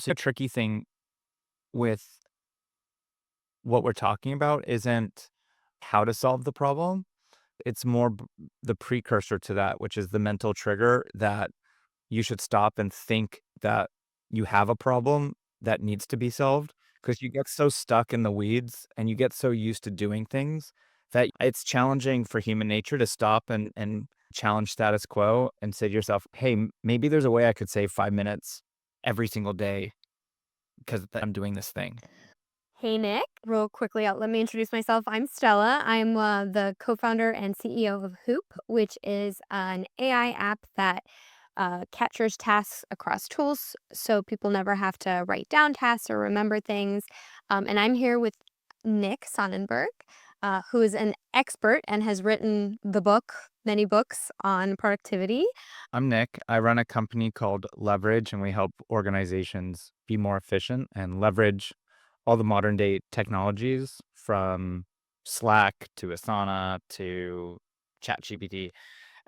So the tricky thing with what we're talking about isn't how to solve the problem. It's more the precursor to that, which is the mental trigger that you should stop and think that you have a problem that needs to be solved because you get so stuck in the weeds and you get so used to doing things that it's challenging for human nature to stop and challenge status quo and say to yourself, hey, maybe there's a way I could save 5 minutes every single day because I'm doing this thing. Hey, Nick. Real quickly, let me introduce myself. I'm Stella. I'm the co founder and CEO of Hoop, which is an AI app that captures tasks across tools so people never have to write down tasks or remember things. And I'm here with Nick Sonnenberg, who is an expert and has written many books on productivity. I'm Nick. I run a company called Leverage, and we help organizations be more efficient and leverage all the modern day technologies from Slack to Asana to ChatGPT.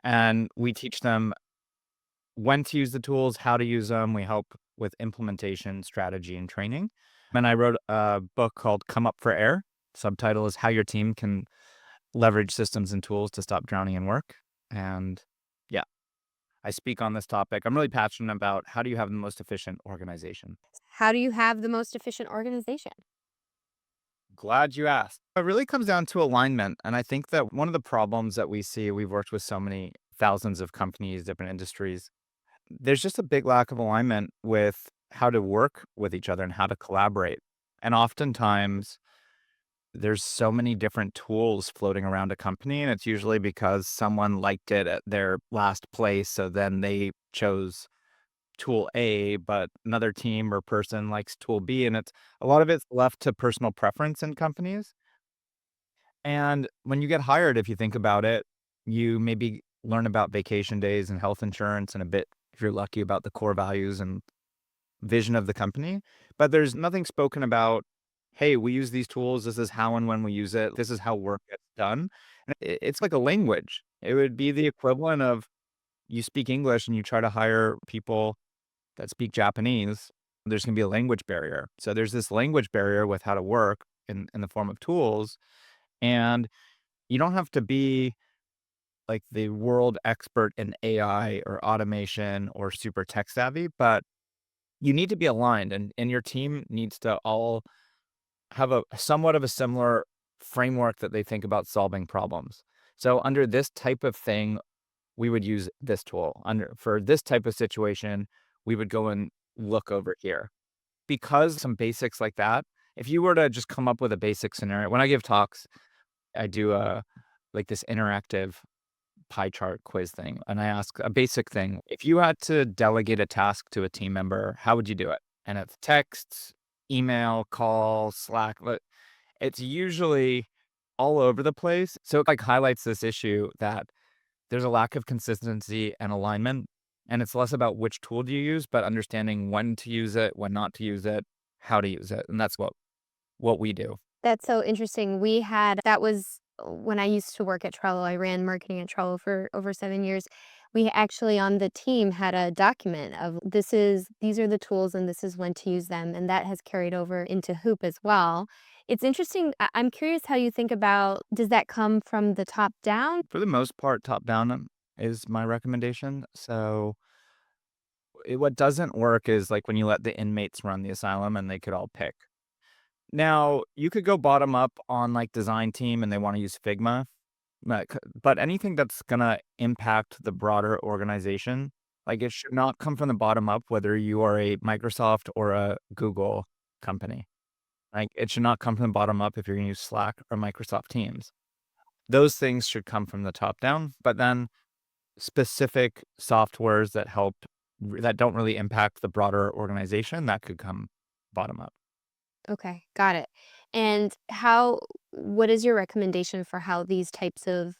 And we teach them when to use the tools, how to use them. We help with implementation, strategy, and training. And I wrote a book called Come Up for Air. Subtitle is How Your Team Can Leverage Systems and Tools to Stop Drowning in Work. And yeah. I speak on this topic. I'm really passionate about how do you have the most efficient organization. How do you have the most efficient organization? Glad you asked. It really comes down to alignment. And I think that one of the problems that we see, we've worked with so many thousands of companies, different industries, there's just a big lack of alignment with how to work with each other and how to collaborate. And oftentimes, there's so many different tools floating around a company, and it's usually because someone liked it at their last place. So then they chose tool A, but another team or person likes tool B, and it's a lot of it's left to personal preference in companies. And when you get hired, if you think about it, you maybe learn about vacation days and health insurance and a bit, if you're lucky, about the core values and vision of the company. But there's nothing spoken about, hey, we use these tools. This is how and when we use it. This is how work gets done. And it's like a language. It would be the equivalent of you speak English and you try to hire people that speak Japanese, there's going to be a language barrier. So there's this language barrier with how to work in the form of tools. And you don't have to be like the world expert in AI or automation or super tech savvy, but you need to be aligned and your team needs to all have a somewhat of a similar framework that they think about solving problems. So under this type of thing, we would use this tool. Under for this type of situation, we would go and look over here. Because some basics like that, if you were to just come up with a basic scenario when I give talks, I do a like this interactive pie chart quiz thing, and I ask a basic thing. If you had to delegate a task to a team member, how would you do it? And it's text, email, call, Slack, but it's usually all over the place. So it like highlights this issue that there's a lack of consistency and alignment, and it's less about which tool do you use, but understanding when to use it, when not to use it, how to use it, and that's what we do. That's so interesting. That was when I used to work at Trello. I ran marketing at Trello for over 7 years. We actually on the team had a document of these are the tools and this is when to use them, and that has carried over into Hoop as well. It's interesting. I'm curious how you think about, does that come from the top down? For the most part, top down is my recommendation. So what doesn't work is like when you let the inmates run the asylum and they could all pick. Now, you could go bottom up on like design team and they want to use Figma, but anything that's gonna impact the broader organization, like it should not come from the bottom up, whether you are a Microsoft or a Google company. Like it should not come from the bottom up if you're gonna use Slack or Microsoft Teams. Those things should come from the top down, but then specific softwares that don't really impact the broader organization, that could come bottom up. Okay, got it. And what is your recommendation for how these types of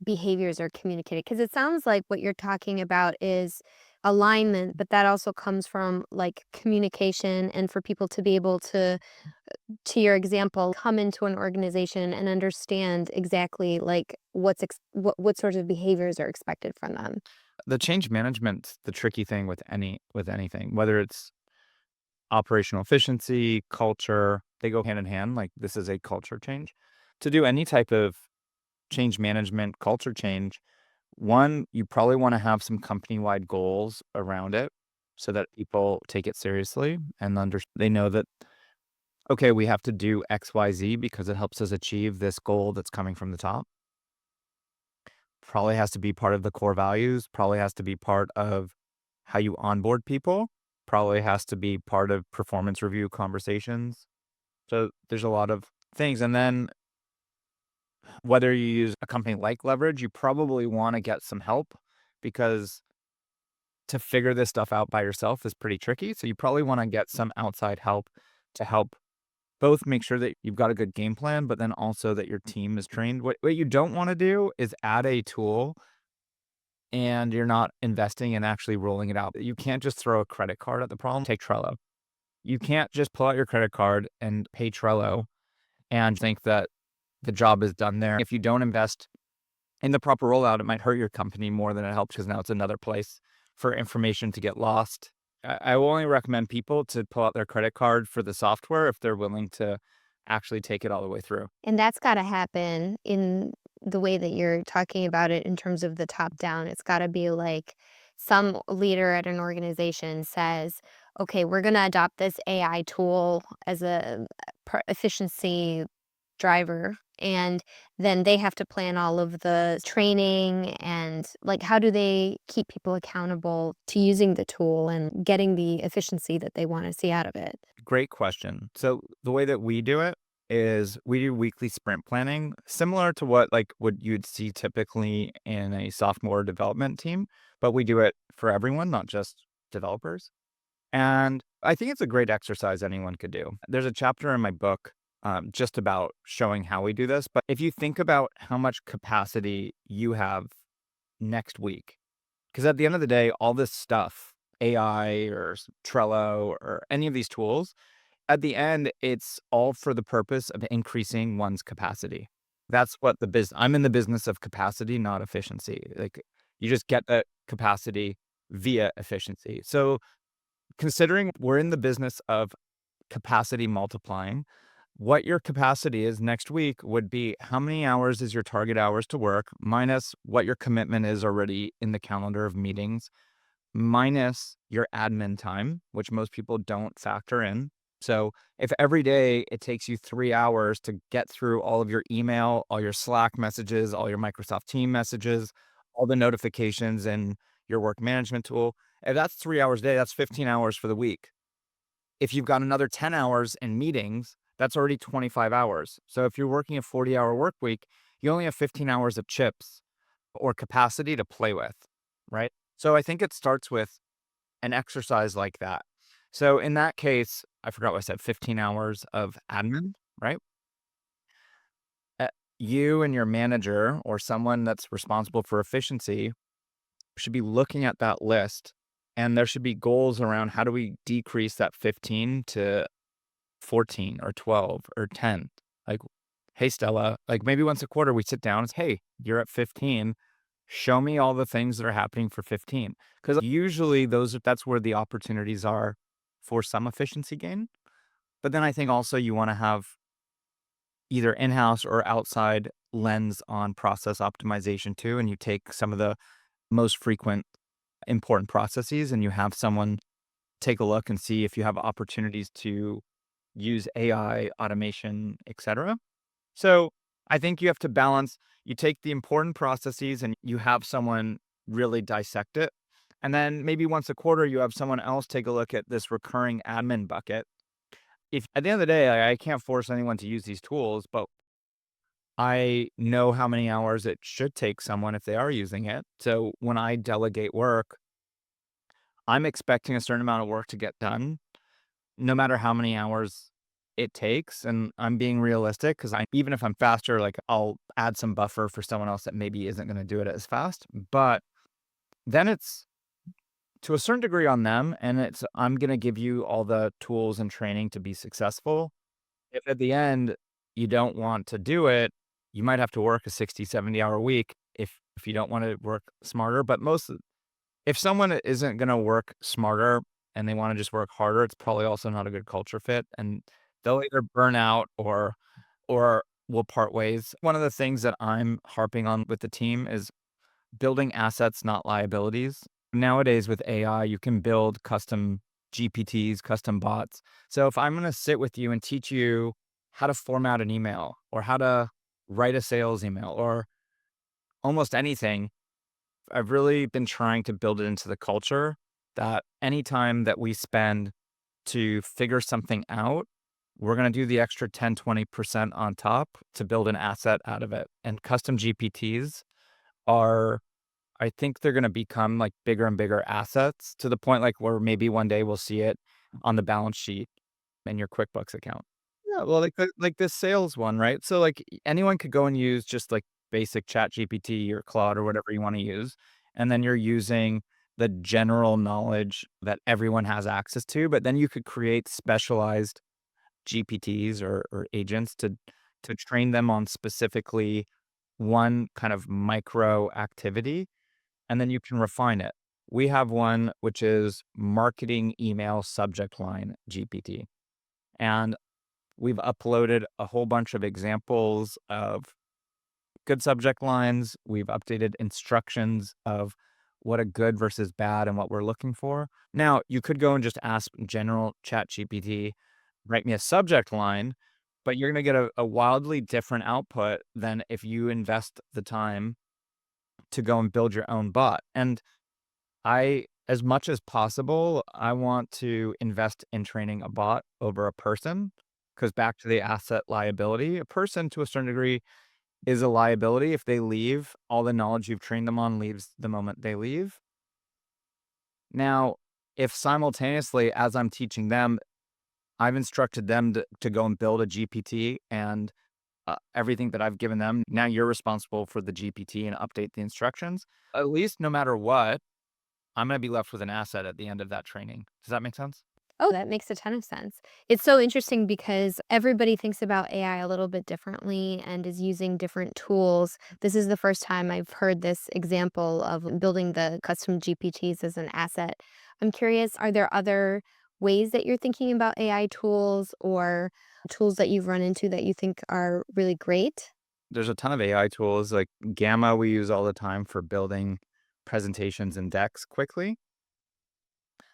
behaviors are communicated? Because it sounds like what you're talking about is alignment, but that also comes from like communication and for people to be able to your example, come into an organization and understand exactly like what sorts of behaviors are expected from them. The change management's the tricky thing with anything, whether it's operational efficiency, culture, they go hand in hand. Like this is a culture change. To do any type of change management, culture change, one, you probably want to have some company-wide goals around it so that people take it seriously and they know that, okay, we have to do XYZ because it helps us achieve this goal that's coming from the top. Probably has to be part of the core values, probably has to be part of how you onboard people, probably has to be part of performance review conversations. So there's a lot of things. And then whether you use a company like Leverage, you probably want to get some help because to figure this stuff out by yourself is pretty tricky. So you probably want to get some outside help to help both make sure that you've got a good game plan, but then also that your team is trained. What you don't want to do is add a tool and you're not investing in actually rolling it out. You can't just throw a credit card at the problem. Take Trello. You can't just pull out your credit card and pay Trello and think that the job is done there. If you don't invest in the proper rollout, it might hurt your company more than it helps because now it's another place for information to get lost. I will only recommend people to pull out their credit card for the software if they're willing to actually take it all the way through. And that's gotta happen in the way that you're talking about it in terms of the top down. It's gotta be like some leader at an organization says, "Okay, we're gonna adopt this AI tool as a efficiency driver," and then they have to plan all of the training and, like, how do they keep people accountable to using the tool and getting the efficiency that they wanna see out of it? Great question. So the way that we do it is we do weekly sprint planning, similar to what you'd see typically in a sophomore development team, but we do it for everyone, not just developers. And I think it's a great exercise anyone could do. There's a chapter in my book just about showing how we do this. But if you think about how much capacity you have next week, because at the end of the day, all this stuff, AI or Trello or any of these tools, at the end, it's all for the purpose of increasing one's capacity. That's what I'm in the business of capacity, not efficiency. Like you just get that capacity via efficiency. So considering we're in the business of capacity multiplying, what your capacity is next week would be how many hours is your target hours to work minus what your commitment is already in the calendar of meetings minus your admin time, which most people don't factor in. So if every day it takes you 3 hours to get through all of your email, all your Slack messages, all your Microsoft Team messages, all the notifications and your work management tool, if that's 3 hours a day, that's 15 hours for the week. If you've got another 10 hours in meetings, that's already 25 hours. So if you're working a 40-hour work week, you only have 15 hours of chips or capacity to play with, right? So I think it starts with an exercise like that. So in that case, I forgot what I said, 15 hours of admin, right? Uh, You and your manager or someone that's responsible for efficiency should be looking at that list and there should be goals around how do we decrease that 15 to 14 or 12 or 10. Like, hey, Stella, like maybe once a quarter we sit down and say, hey, you're at 15. Show me all the things that are happening for 15. Because usually that's where the opportunities are for some efficiency gain. But then I think also you want to have either in-house or outside lens on process optimization too. And you take some of the most frequent important processes and you have someone take a look and see if you have opportunities to use AI, automation, etc. So I think you have to balance, you take the important processes and you have someone really dissect it. And then maybe once a quarter, you have someone else take a look at this recurring admin bucket. If at the end of the day, I can't force anyone to use these tools, but I know how many hours it should take someone if they are using it. So when I delegate work, I'm expecting a certain amount of work to get done no matter how many hours it takes, and I'm being realistic because even if I'm faster, like, I'll add some buffer for someone else that maybe isn't gonna do it as fast, but then it's to a certain degree on them, and I'm gonna give you all the tools and training to be successful. If at the end you don't want to do it, you might have to work a 60, 70-hour week if you don't wanna work smarter, but if someone isn't gonna work smarter and they wanna just work harder, it's probably also not a good culture fit, and they'll either burn out or we'll part ways. One of the things that I'm harping on with the team is building assets, not liabilities. Nowadays with AI, you can build custom GPTs, custom bots. So if I'm gonna sit with you and teach you how to format an email or how to write a sales email or almost anything, I've really been trying to build it into the culture that anytime that we spend to figure something out, we're going to do the extra 10, 20% on top to build an asset out of it. And custom GPTs are, I think they're going to become like bigger and bigger assets to the point like where maybe one day we'll see it on the balance sheet in your QuickBooks account. Yeah, well, like this sales one, right? So like anyone could go and use just like basic Chat GPT or Claude or whatever you want to use, and then you're using the general knowledge that everyone has access to. But then you could create specialized GPTs or agents to train them on specifically one kind of micro activity, and then you can refine it. We have one which is marketing email subject line GPT. And we've uploaded a whole bunch of examples of good subject lines. We've updated instructions of what a good versus bad and what we're looking for. Now, you could go and just ask general chat GPT, write me a subject line, but you're going to get a wildly different output than if you invest the time to go and build your own bot. And as much as possible, I want to invest in training a bot over a person because back to the asset liability, a person to a certain degree is a liability. If they leave, all the knowledge you've trained them on leaves the moment they leave. Now, if simultaneously, as I'm teaching them, I've instructed them to go and build a GPT and everything that I've given them, now you're responsible for the GPT and update the instructions. At least no matter what, I'm gonna be left with an asset at the end of that training. Does that make sense? Oh, that makes a ton of sense. It's so interesting because everybody thinks about AI a little bit differently and is using different tools. This is the first time I've heard this example of building the custom GPTs as an asset. I'm curious, are there other ways that you're thinking about AI tools or tools that you've run into that you think are really great? There's a ton of AI tools like Gamma we use all the time for building presentations and decks quickly.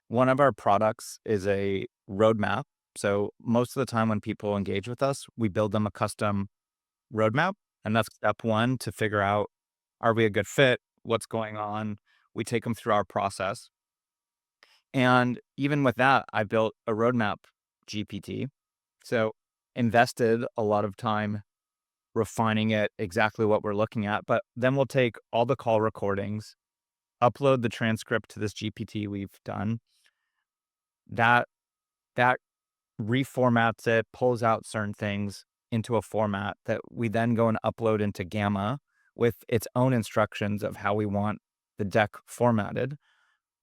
One of our products is a roadmap. So most of the time when people engage with us, we build them a custom roadmap. And that's step one to figure out, are we a good fit? What's going on? We take them through our process. And even with that, I built a roadmap GPT. So invested a lot of time refining it exactly what we're looking at. But then we'll take all the call recordings, upload the transcript to this GPT we've done. That that reformats it, pulls out certain things into a format that we then go and upload into Gamma with its own instructions of how we want the deck formatted.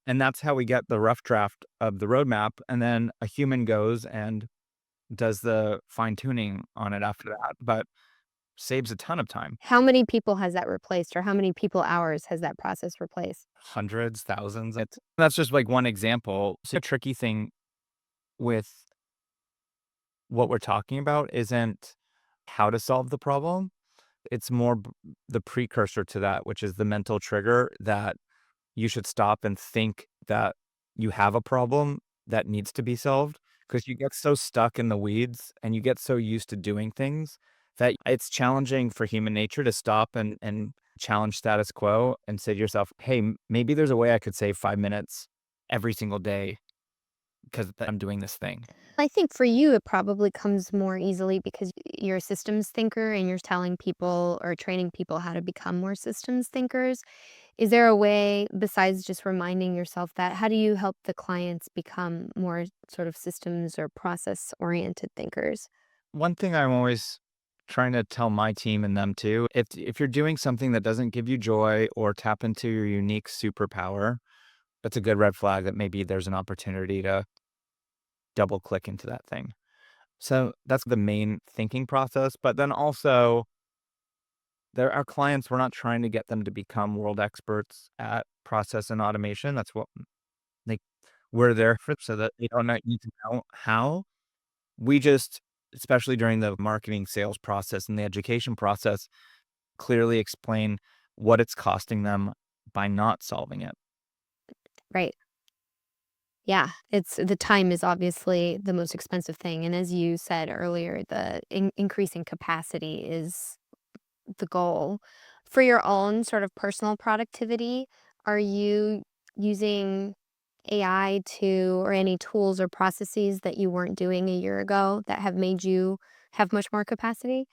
And that's how we get the rough draft of the roadmap. And then a human goes and does the fine tuning on it after that, but saves a ton of time. How many people has that replaced, or how many people hours has that process replaced? Hundreds, thousands. That's just like one example. So, a tricky thing with what we're talking about isn't how to solve the problem. It's more the precursor to that, which is the mental trigger that you should stop and think that you have a problem that needs to be solved because you get so stuck in the weeds and you get so used to doing things that it's challenging for human nature to stop and challenge status quo and say to yourself, hey, maybe there's a way I could save 5 minutes every single day because I'm doing this thing. I think for you, it probably comes more easily because you're a systems thinker and you're telling people or training people how to become more systems thinkers. Is there a way, besides just reminding yourself that, how do you help the clients become more sort of systems or process oriented thinkers? One thing I'm always trying to tell my team and them too, if you're doing something that doesn't give you joy or tap into your unique superpower, that's a good red flag that maybe there's an opportunity to double click into that thing. So that's the main thinking process. But then also, there are clients, we're not trying to get them to become world experts at process and automation. That's what like We're there for so that they don't need to know how. We just, especially during the marketing sales process and the education process, clearly explain what it's costing them by not solving it. Right. Yeah, it's the time is obviously the most expensive thing, and as you said earlier, the increasing capacity is the goal. For your own sort of personal productivity, are you using AI to or any tools or processes that you weren't doing a year ago that have made you have much more capacity?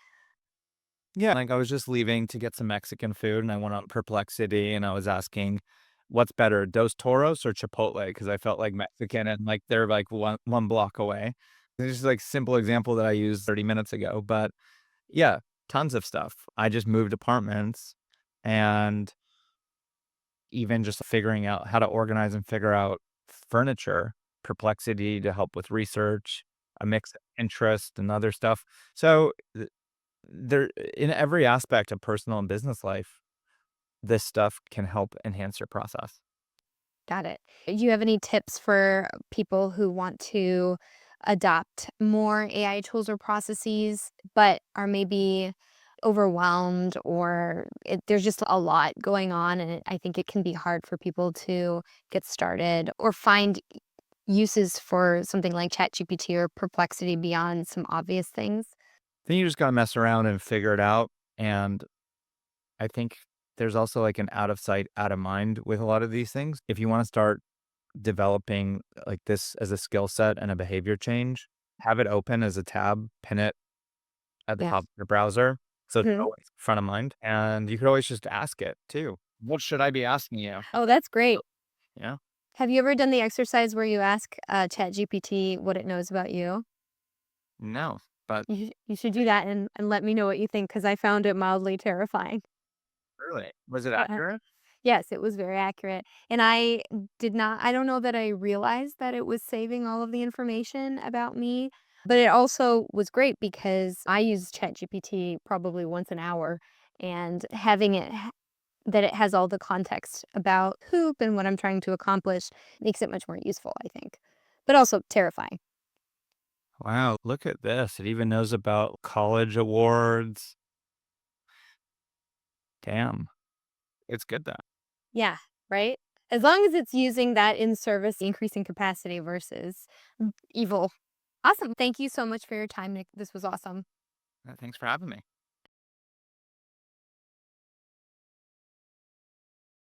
Yeah, like, I was just leaving to get some Mexican food, and I went on Perplexity, and I was asking, "What's better, Dos Toros or Chipotle?" Because I felt like Mexican and, like, they're, like, one block away. It's just, like, simple example that I used 30 minutes ago, but, yeah, tons of stuff. I just moved apartments, and even just figuring out how to organize and figure out furniture, Perplexity to help with research, a mix of interest and other stuff. So, there in every aspect of personal and business life, this stuff can help enhance your process. Got it. Do you have any tips for people who want to adopt more AI tools or processes, but are maybe overwhelmed or there's just a lot going on and I think it can be hard for people to get started or find uses for something like ChatGPT or Perplexity beyond some obvious things? Then you just gotta mess around and figure it out, and I think there's also, like, an out of sight, out of mind with a lot of these things. If you wanna start developing, like, this as a skill set and a behavior change, have it open as a tab, pin it at the Yeah. top of your browser, so it's Mhm. always front of mind, and you could always just ask it too. "What should I be asking you?" Oh, that's great. Yeah. Have you ever done the exercise where you ask ChatGPT what it knows about you? No, but You should do that and let me know what you think because I found it mildly terrifying. really, was it Yeah. accurate? Yes, it was very accurate, and I don't know that I realized that it was saving all of the information about me, but it also was great because I use ChatGPT probably once an hour, and having it ha that it has all the context about Hoop and what I'm trying to accomplish makes it much more useful, I think, but also terrifying. Wow, look at this. It even knows about college awards. Damn. It's good though. Yeah, right? As long as it's using that in service, increasing capacity versus evil. Awesome. Thank you so much for your time, Nick. This was awesome. Thanks for having me.